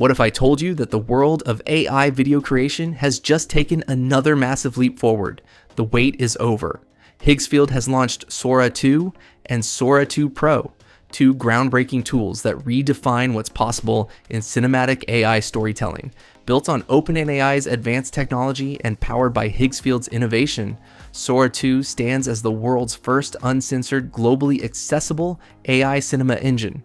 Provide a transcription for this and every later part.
What if I told you that the world of AI video creation has just taken another massive leap forward? The wait is over. Higgsfield has launched Sora 2 and Sora 2 Pro, two groundbreaking tools that redefine what's possible in cinematic AI storytelling. Built on OpenAI's advanced technology and powered by Higgsfield's innovation, Sora 2 stands as the world's first uncensored, globally accessible AI cinema engine.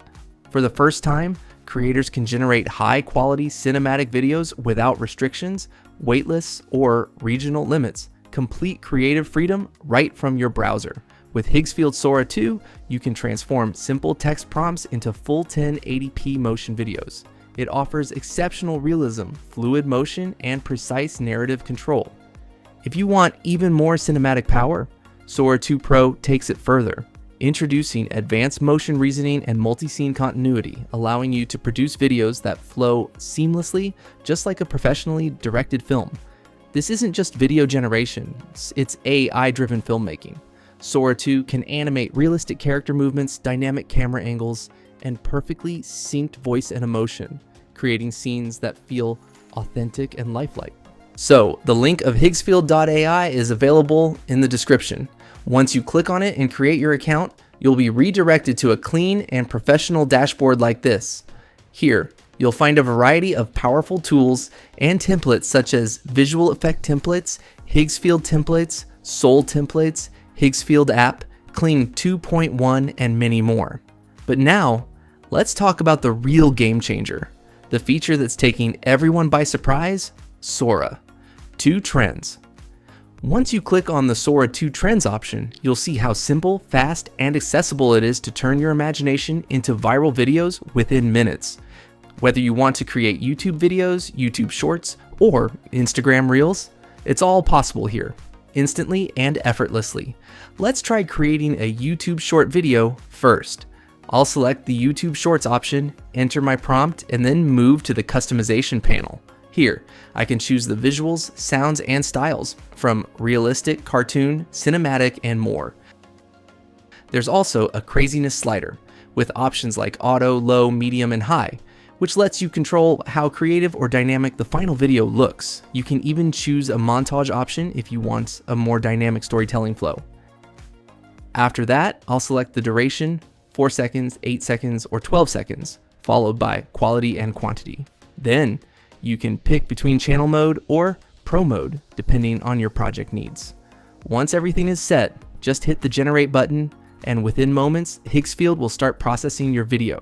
For the first time, creators can generate high-quality cinematic videos without restrictions, waitlists, or regional limits. Complete creative freedom right from your browser. With Higgsfield Sora 2, you can transform simple text prompts into full 1080p motion videos. It offers exceptional realism, fluid motion, and precise narrative control. If you want even more cinematic power, Sora 2 Pro takes it further, introducing advanced motion reasoning and multi-scene continuity, allowing you to produce videos that flow seamlessly, just like a professionally directed film. This isn't just video generation, it's AI-driven filmmaking. Sora 2 can animate realistic character movements, dynamic camera angles, and perfectly synced voice and emotion, creating scenes that feel authentic and lifelike. So, the link of Higgsfield.ai is available in the description. Once you click on it and create your account, you'll be redirected to a clean and professional dashboard like this. Here, you'll find a variety of powerful tools and templates such as visual effect templates, Higgsfield templates, Soul templates, Higgsfield app, Clean 2.1, and many more. But now, let's talk about the real game changer, the feature that's taking everyone by surprise, Sora. 2 Trends. Once you click on the Sora 2 Trends option, you'll see how simple, fast, and accessible it is to turn your imagination into viral videos within minutes. Whether you want to create YouTube videos, YouTube Shorts, or Instagram Reels, it's all possible here, instantly and effortlessly. Let's try creating a YouTube short video first. I'll select the YouTube Shorts option, enter my prompt, and then move to the customization panel. Here, I can choose the visuals, sounds, and styles from realistic, cartoon, cinematic, and more. There's also a craziness slider with options like auto, low, medium, and high, which lets you control how creative or dynamic the final video looks. You can even choose a montage option if you want a more dynamic storytelling flow. After that, I'll select the duration, 4 seconds, 8 seconds, or 12 seconds, followed by quality and quantity. Then, you can pick between channel mode or pro mode, depending on your project needs. Once everything is set, just hit the generate button, and within moments, Higgsfield will start processing your video.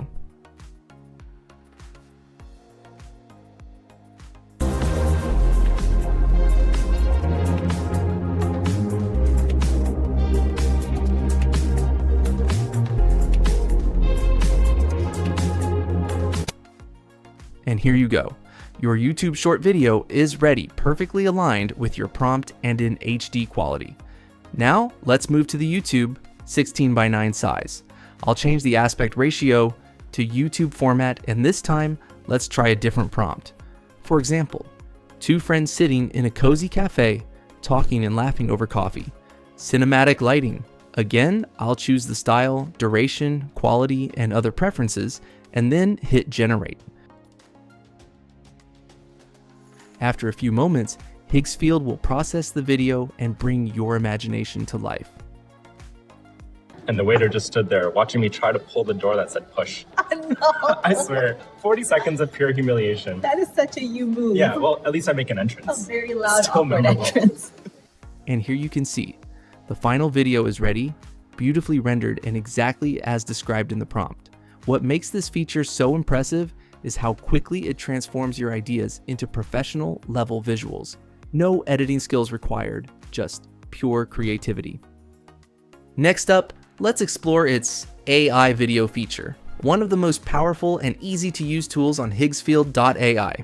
And here you go. Your YouTube short video is ready, perfectly aligned with your prompt and in HD quality. Now, let's move to the YouTube 16:9 size. I'll change the aspect ratio to YouTube format, and this time, let's try a different prompt. For example, 2 friends sitting in a cozy cafe, talking and laughing over coffee. Cinematic lighting. Again, I'll choose the style, duration, quality, and other preferences, and then hit generate. After a few moments, Higgsfield will process the video and bring your imagination to life. And the waiter just stood there watching me try to pull the door that said push. No. I swear, 40 seconds of pure humiliation. That is such a you move. Yeah, well, at least I make an entrance. A very loud, Still awkward memorable. entrance. And here you can see, the final video is ready, beautifully rendered and exactly as described in the prompt. What makes this feature so impressive is how quickly it transforms your ideas into professional level visuals. No editing skills required, just pure creativity. Next up, let's explore its AI video feature, one of the most powerful and easy to use tools on Higgsfield.ai.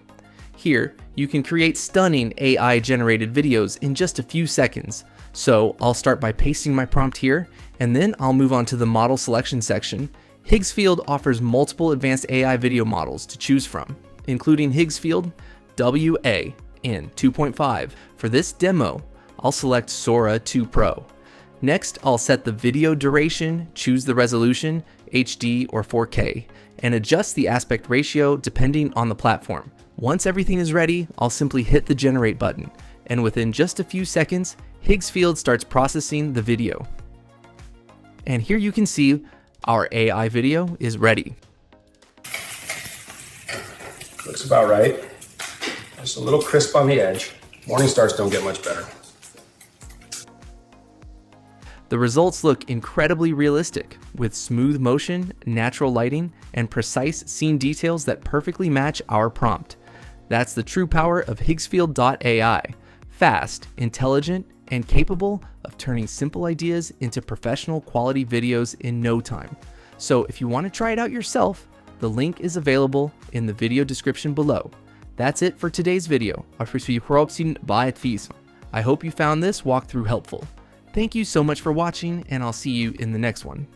Here, you can create stunning AI generated videos in just a few seconds. So I'll start by pasting my prompt here, and then I'll move on to the model selection section. Higgsfield offers multiple advanced AI video models to choose from, including Higgsfield WA in 2.5. For this demo, I'll select Sora 2 Pro. Next, I'll set the video duration, choose the resolution, HD or 4K, and adjust the aspect ratio depending on the platform. Once everything is ready, I'll simply hit the generate button, and within just a few seconds, Higgsfield starts processing the video. And here you can see our AI video is ready. Looks about right. Just a little crisp on the edge. Morning stars don't get much better. The results look incredibly realistic, with smooth motion, natural lighting, and precise scene details that perfectly match our prompt. That's the true power of Higgsfield.ai. Fast, intelligent, and capable of turning simple ideas into professional quality videos in no time. So if you want to try it out yourself, the link is available in the video description below. That's it for today's video. I hope you found this walkthrough helpful. Thank you so much for watching, and I'll see you in the next one.